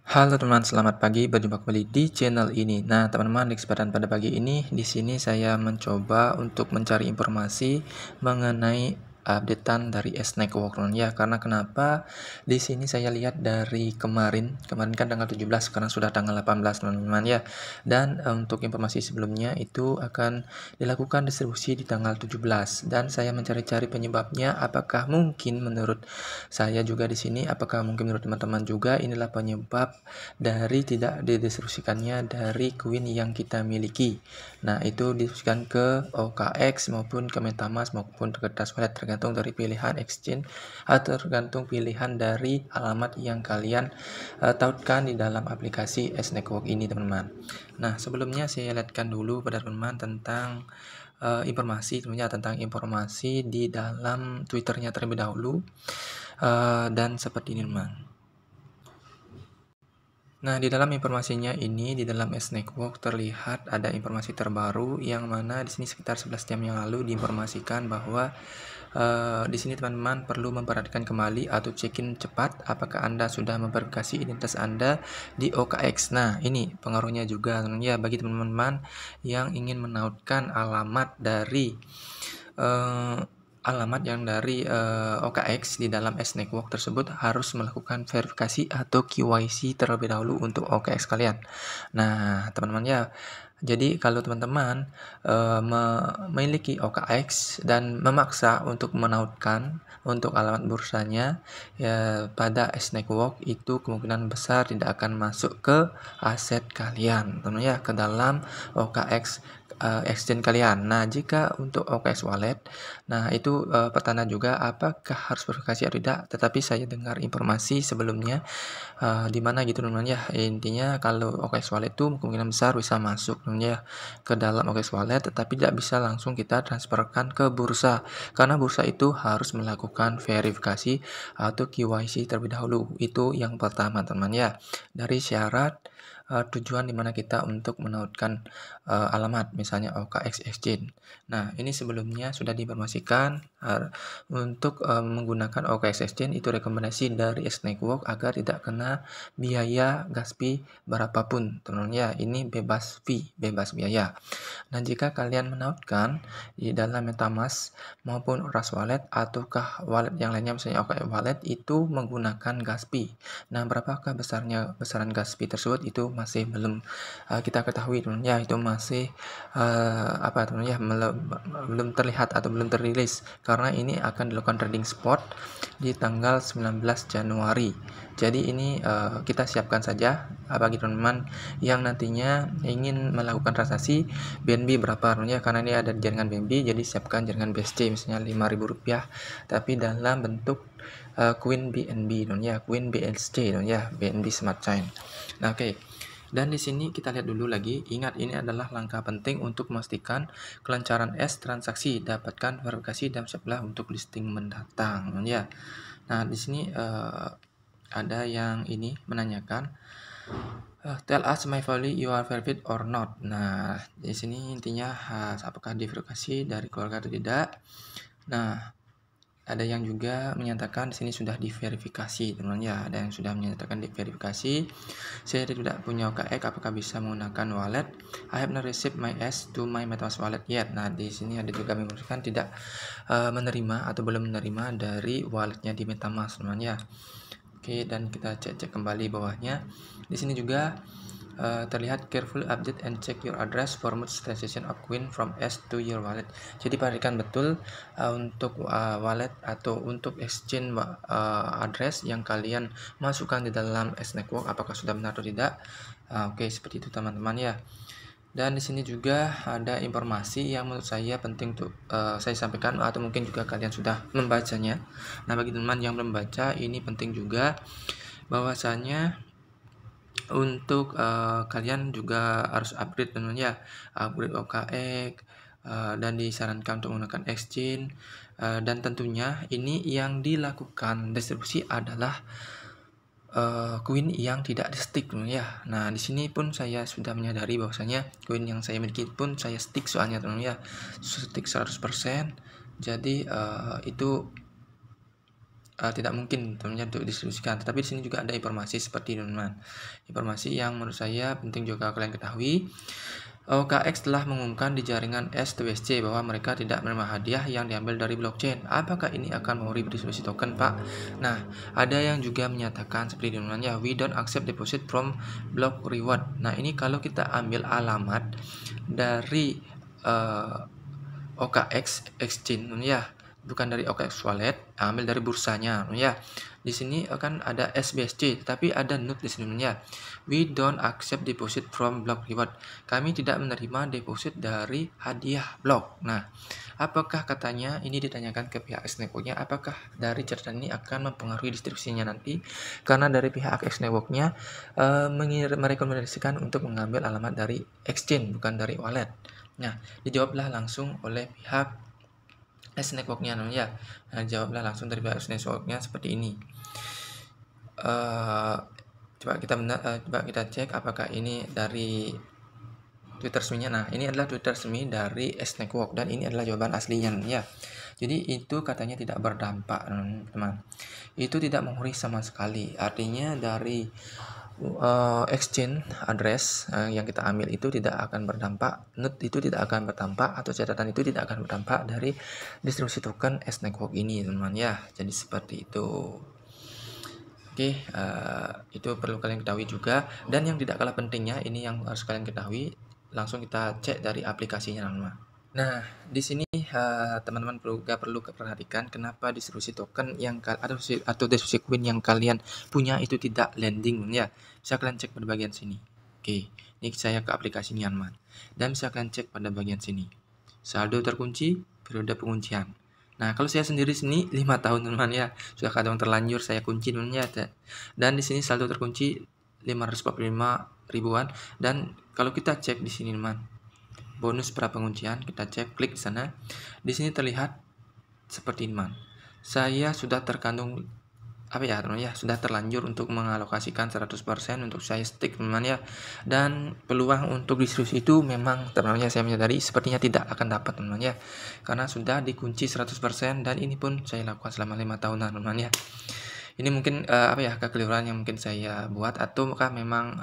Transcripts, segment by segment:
Halo teman, selamat pagi. Berjumpa kembali di channel ini. Nah, teman-teman, di kesempatan pada pagi ini, di sini saya mencoba untuk mencari informasi mengenai updatean dari Snack Walk ya. Karena kenapa? Di sini saya lihat dari kemarin kan tanggal 17, sekarang sudah tanggal 18, teman-teman ya. Dan untuk informasi sebelumnya itu akan dilakukan distribusi di tanggal 17 dan saya mencari-cari penyebabnya. Apakah mungkin menurut saya juga di sini, apakah mungkin menurut teman-teman juga inilah penyebab dari tidak didistribusikannya dari koin yang kita miliki. Nah, itu didistribusikan ke OKX maupun ke MetaMask maupun ke kertas wallet, tergantung dari pilihan exchange atau tergantung pilihan dari alamat yang kalian tautkan di dalam aplikasi S-Network ini, teman-teman. Nah, sebelumnya saya lihatkan dulu pada teman-teman tentang informasi tentunya tentang informasi di dalam Twitternya terlebih dahulu. Dan seperti ini, teman. Nah, di dalam informasinya ini, di dalam S-Network terlihat ada informasi terbaru yang mana di sini sekitar 11 jam yang lalu diinformasikan bahwa di sini teman-teman perlu memperhatikan kembali atau check-in cepat apakah Anda sudah memverifikasi identitas Anda di OKX. Nah, ini pengaruhnya juga ya bagi teman-teman yang ingin menautkan alamat dari OKX di dalam S-Network tersebut harus melakukan verifikasi atau KYC terlebih dahulu untuk OKX kalian. Nah, teman-teman ya, jadi kalau teman-teman memiliki OKX dan memaksa untuk menautkan untuk alamat bursanya ya pada S-Network, itu kemungkinan besar tidak akan masuk ke aset kalian, teman-teman ya, ke dalam OKX exchange kalian. Nah, jika untuk OKX wallet, nah itu pertanyaan juga apakah harus verifikasi atau tidak, tetapi saya dengar informasi sebelumnya di mana gitu teman-teman ya. Intinya kalau OKX wallet itu kemungkinan besar bisa masuk teman-teman ya ke dalam OKX wallet, tetapi tidak bisa langsung kita transferkan ke bursa karena bursa itu harus melakukan verifikasi atau KYC terlebih dahulu. Itu yang pertama teman-teman ya, dari syarat tujuan dimana kita untuk menautkan alamat misalnya OKX exchange. Nah, ini sebelumnya sudah diinformasikan untuk menggunakan OKX exchange itu rekomendasi dari S-Network agar tidak kena biaya gas fee berapapun teman-teman ya. Ini bebas fee, bebas biaya. Nah, jika kalian menautkan di dalam MetaMask maupun Trust Wallet ataukah wallet yang lainnya misalnya OKX wallet itu menggunakan gas fee. Nah, berapakah besaran gas fee tersebut itu masih belum kita ketahui teman ya, itu masih teman ya, belum terlihat atau belum terilis karena ini akan dilakukan trading spot di tanggal 19 Januari. Jadi ini kita siapkan saja bagi teman-teman yang nantinya ingin melakukan transaksi BNB berapa ya, karena ini ada jaringan BNB, jadi siapkan jaringan BSC misalnya Rp5.000 tapi dalam bentuk Queen BNB ya, Queen BSC ya, BNB Smart Chain. Nah, oke. Dan di sini kita lihat dulu lagi, ingat ini adalah langkah penting untuk memastikan kelancaran transaksi, dapatkan verifikasi dan siaplah untuk listing mendatang ya. Nah, di sini ada yang ini menanyakan tell us my value you are verified or not. Nah, di sini intinya apakah diverifikasi dari keluarga atau tidak. Nah, ada yang juga menyatakan di sini sudah diverifikasi, teman-teman ya. Ada yang sudah menyatakan diverifikasi. Saya tidak punya OKX, apakah bisa menggunakan wallet? I have not received my S to my MetaMask wallet yet. Nah, di sini ada juga menyebutkan tidak menerima atau belum menerima dari walletnya di MetaMask, teman-teman ya. Oke, dan kita cek kembali bawahnya. Di sini juga terlihat careful update and check your address for smooth transition of coin from S to your wallet. Jadi perhatikan betul untuk wallet atau untuk exchange address yang kalian masukkan di dalam S-Network apakah sudah benar atau tidak. Oke, seperti itu teman-teman ya. Dan di sini juga ada informasi yang menurut saya penting untuk saya sampaikan atau mungkin juga kalian sudah membacanya. Nah, bagi teman-teman yang belum baca, ini penting juga bahwasanya untuk kalian juga harus upgrade teman-teman ya, upgrade OKX dan disarankan untuk menggunakan exchange dan tentunya ini yang dilakukan distribusi adalah koin yang tidak di stick teman-teman ya. Nah, di sini pun saya sudah menyadari bahwasanya koin yang saya miliki pun saya stick soalnya teman-teman ya, stick 100%. Jadi itu tidak mungkin teman-teman untuk didistribusikan. Tetapi di sini juga ada informasi seperti ini, teman-teman. Informasi yang menurut saya penting juga kalian ketahui. OKX telah mengumumkan di jaringan S2SC bahwa mereka tidak menerima hadiah yang diambil dari blockchain. Apakah ini akan mengurangi distribusi token, Pak? Nah, ada yang juga menyatakan seperti ini, ya, we don't accept deposit from block reward. Nah, ini kalau kita ambil alamat dari OKX exchange, ya, bukan dari OKX wallet, ambil dari bursanya, ya. Di sini akan ada SBSC, tapi ada note di sini, ya. We don't accept deposit from block reward. Kami tidak menerima deposit dari hadiah blok. Nah, apakah katanya ini ditanyakan ke pihak X Network-nya, apakah dari catatan ini akan mempengaruhi distribusinya nanti? Karena dari pihak X Network-nya merekomendasikan untuk mengambil alamat dari exchange, bukan dari wallet. Nah, dijawablah langsung oleh pihak S Network-nya, ya. Nah, jawablah langsung dari pihak S Network-nya seperti ini. Coba kita cek apakah ini dari Twitter resminya. Nah, ini adalah Twitter resmi dari S Network dan ini adalah jawaban aslinya, ya. Jadi itu katanya tidak berdampak, teman. Itu tidak mengurangi sama sekali. Artinya dari exchange address yang kita ambil itu tidak akan berdampak, node itu tidak akan berdampak, atau catatan itu tidak akan berdampak dari distribusi token S Network ini, teman-teman, ya. Jadi seperti itu. Oke, itu perlu kalian ketahui juga. Dan yang tidak kalah pentingnya, ini yang harus kalian ketahui, langsung kita cek dari aplikasinya, teman-teman. Nah, di sini teman-teman perlu perhatikan kenapa distribusi token yang atau distribusi koin yang kalian punya itu tidak landing, ya. Bisa kalian cek pada bagian sini. Oke, ini saya ke aplikasi Nyanman. Dan bisa kalian cek pada bagian sini. Saldo terkunci, periode penguncian. Nah, kalau saya sendiri sini 5 tahun, teman, ya. Sudah kadang terlanjur saya kunci, teman, ya. Dan di sini saldo terkunci 545 ribuan, dan kalau kita cek di sini, teman, bonus pra penguncian, kita cek, klik di sana. Di sini terlihat seperti ini, teman. Saya sudah terkandung teman, ya, sudah terlanjur untuk mengalokasikan 100% untuk saya stick, teman, ya. Dan peluang untuk distribusi itu memang, teman, ya, saya menyadari sepertinya tidak akan dapat, teman, ya. Karena sudah dikunci 100% dan ini pun saya lakukan selama 5 tahunan, teman, ya. Ini mungkin kekeliruan yang mungkin saya buat, ataukah memang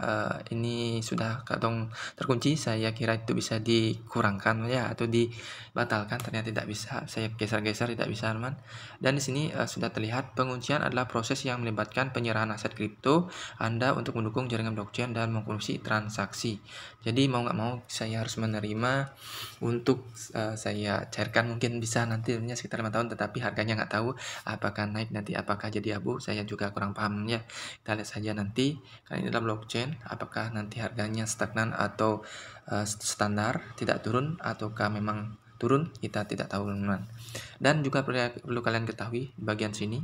ini sudah kadang terkunci. Saya kira itu bisa dikurangkan, ya, atau dibatalkan, ternyata tidak bisa. Saya geser-geser, tidak bisa, teman. Dan di sini sudah terlihat penguncian adalah proses yang melibatkan penyerahan aset kripto Anda untuk mendukung jaringan blockchain dan mengkonversi transaksi. Jadi mau nggak mau saya harus menerima untuk saya cairkan. Mungkin bisa nanti sekitar 5 tahun, tetapi harganya nggak tahu apakah naik nanti, apakah jadi abu, saya juga kurang paham, ya. Kita lihat saja nanti. Karena ini adalah blockchain, apakah nanti harganya stagnan atau standar, tidak turun, ataukah memang turun, kita tidak tahu, teman-teman. Dan juga perlu kalian ketahui di bagian sini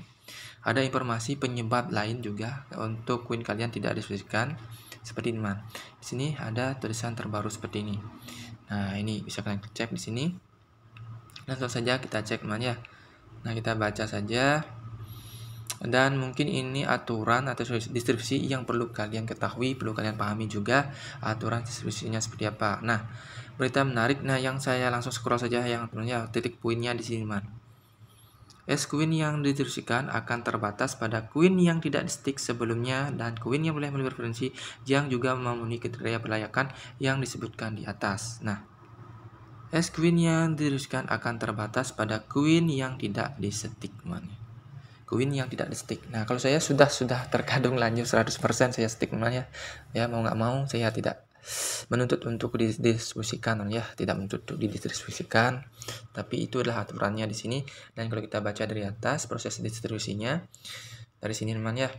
ada informasi penyebab lain juga untuk koin kalian tidak distribusikan seperti ini, teman. Di sini ada tulisan terbaru seperti ini. Nah, ini bisa kalian cek di sini. Langsung saja kita cek, teman, ya. Nah, kita baca saja. Dan mungkin ini aturan atau distribusi yang perlu kalian ketahui, perlu kalian pahami juga aturan distribusinya seperti apa. Nah, berita menarik. Nah, yang saya langsung scroll saja, yang tentunya titik poinnya di sini, teman. Koin yang didistribusikan akan terbatas pada koin yang tidak di-stick sebelumnya dan koin yang boleh memiliki preferensi yang juga memenuhi kriteria pelayakan yang disebutkan di atas. Nah, koin yang didistribusikan akan terbatas pada koin yang tidak di-stick, teman. Koin yang tidak di-stick. Nah, kalau saya sudah terkadung lanjut 100% saya stick, teman, ya. Ya, mau nggak mau saya tidak menuntut untuk didistribusikan, ya, tidak menuntut untuk didistribusikan, tapi itu adalah aturannya di sini. Dan kalau kita baca dari atas proses distribusinya dari sini, teman, ya.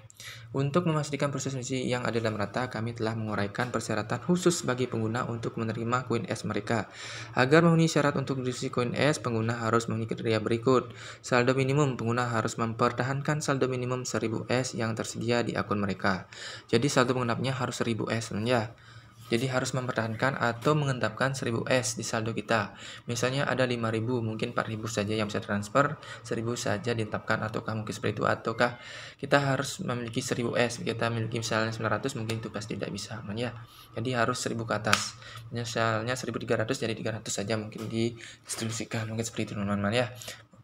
Untuk memastikan proses distribusi yang adil dan merata, kami telah menguraikan persyaratan khusus bagi pengguna untuk menerima koin S mereka. Agar memenuhi syarat untuk distribusi koin S, pengguna harus memenuhi kriteria berikut. Saldo minimum, pengguna harus mempertahankan saldo minimum 1000 S yang tersedia di akun mereka. Jadi saldo penggunanya harus 1000 S, teman, ya. Jadi harus mempertahankan atau mengendapkan 1000 S di saldo kita. Misalnya ada 5000, mungkin 4000 saja yang bisa transfer, 1000 saja ditetapkan, ataukah mungkin seperti itu, ataukah kita harus memiliki 1000 S. Kita memiliki misalnya 900, mungkin itu pasti tidak bisa, teman, ya. Jadi harus 1000 ke atas. Misalnya 1300, jadi 300 saja mungkin didistribusikan, mungkin seperti itu, teman-teman, ya.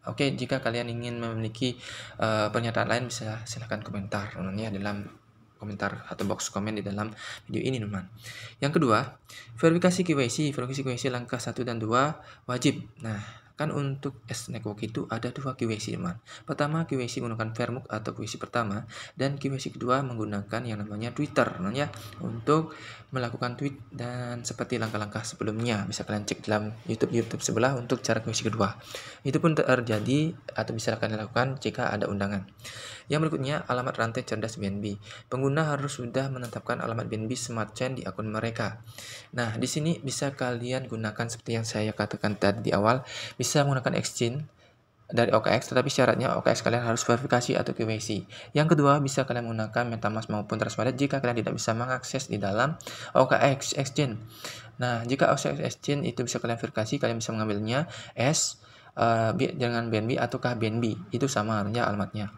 Oke, jika kalian ingin memiliki pernyataan lain bisa silahkan komentar ya dalam komentar atau box komen di dalam video ini teman. Yang kedua, verifikasi KYC. Verifikasi KYC langkah 1 dan 2 wajib. Nah, kan untuk S-Network itu ada 2 KYC teman. Pertama KYC menggunakan Vermuk atau KYC pertama, dan KYC kedua menggunakan yang namanya Twitter ya, untuk melakukan tweet dan seperti langkah-langkah sebelumnya. Bisa kalian cek dalam YouTube sebelah untuk cara KYC kedua. Itu pun terjadi atau bisa kalian lakukan jika ada undangan. Yang berikutnya, alamat rantai cerdas BNB. Pengguna harus sudah menetapkan alamat BNB Smart Chain di akun mereka. Nah, di sini bisa kalian gunakan seperti yang saya katakan tadi di awal, bisa menggunakan exchange dari OKX, tetapi syaratnya OKX kalian harus verifikasi atau KYC. Yang kedua, bisa kalian menggunakan MetaMask maupun Trust Wallet jika kalian tidak bisa mengakses di dalam OKX Exchange. Nah, jika OKX Exchange itu bisa kalian verifikasi, kalian bisa mengambilnya dengan BNB ataukah BNB, itu sama alamatnya.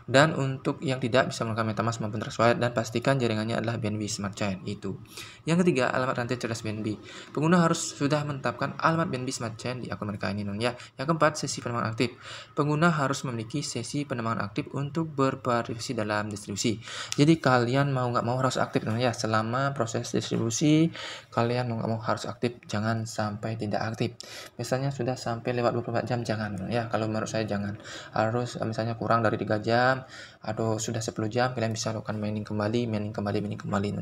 Dan untuk yang tidak bisa menggunakan MetaMask maupun Trust Wallet, dan pastikan jaringannya adalah BNB Smart Chain itu. Yang ketiga, alamat rantai cerdas BNB. Pengguna harus sudah menetapkan alamat BNB Smart Chain di akun mereka ini ya. Yang keempat, sesi penemangan aktif. Pengguna harus memiliki sesi penemangan aktif untuk berpartisipasi dalam distribusi. Jadi kalian mau nggak mau harus aktif ya. Selama proses distribusi kalian mau nggak mau harus aktif, jangan sampai tidak aktif. Misalnya sudah sampai lewat 24 jam jangan ya. Kalau menurut saya jangan. Harus misalnya kurang dari 3 jam atau sudah 10 jam kalian bisa lakukan mining kembali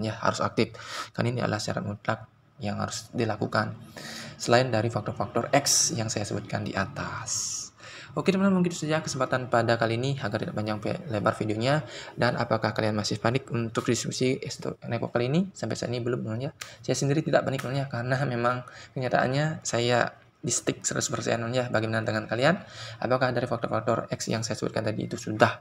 ya, harus aktif. Kan ini adalah syarat mutlak yang harus dilakukan selain dari faktor-faktor X yang saya sebutkan di atas. Oke teman-teman, mungkin itu saja kesempatan pada kali ini agar tidak panjang lebar videonya. Dan apakah kalian masih panik untuk diskusi network kali ini? Sampai saat ini belum ya. Saya sendiri tidak panik ya, karena memang kenyataannya saya di stick 100% ya. Bagaimana dengan kalian? Apakah dari faktor-faktor X yang saya sebutkan tadi itu sudah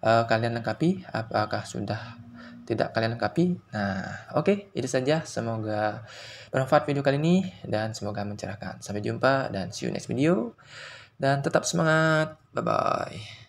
kalian lengkapi? Apakah sudah tidak kalian lengkapi? Nah, oke, itu saja. Semoga bermanfaat video kali ini dan semoga mencerahkan. Sampai jumpa dan see you next video. Dan tetap semangat. Bye-bye.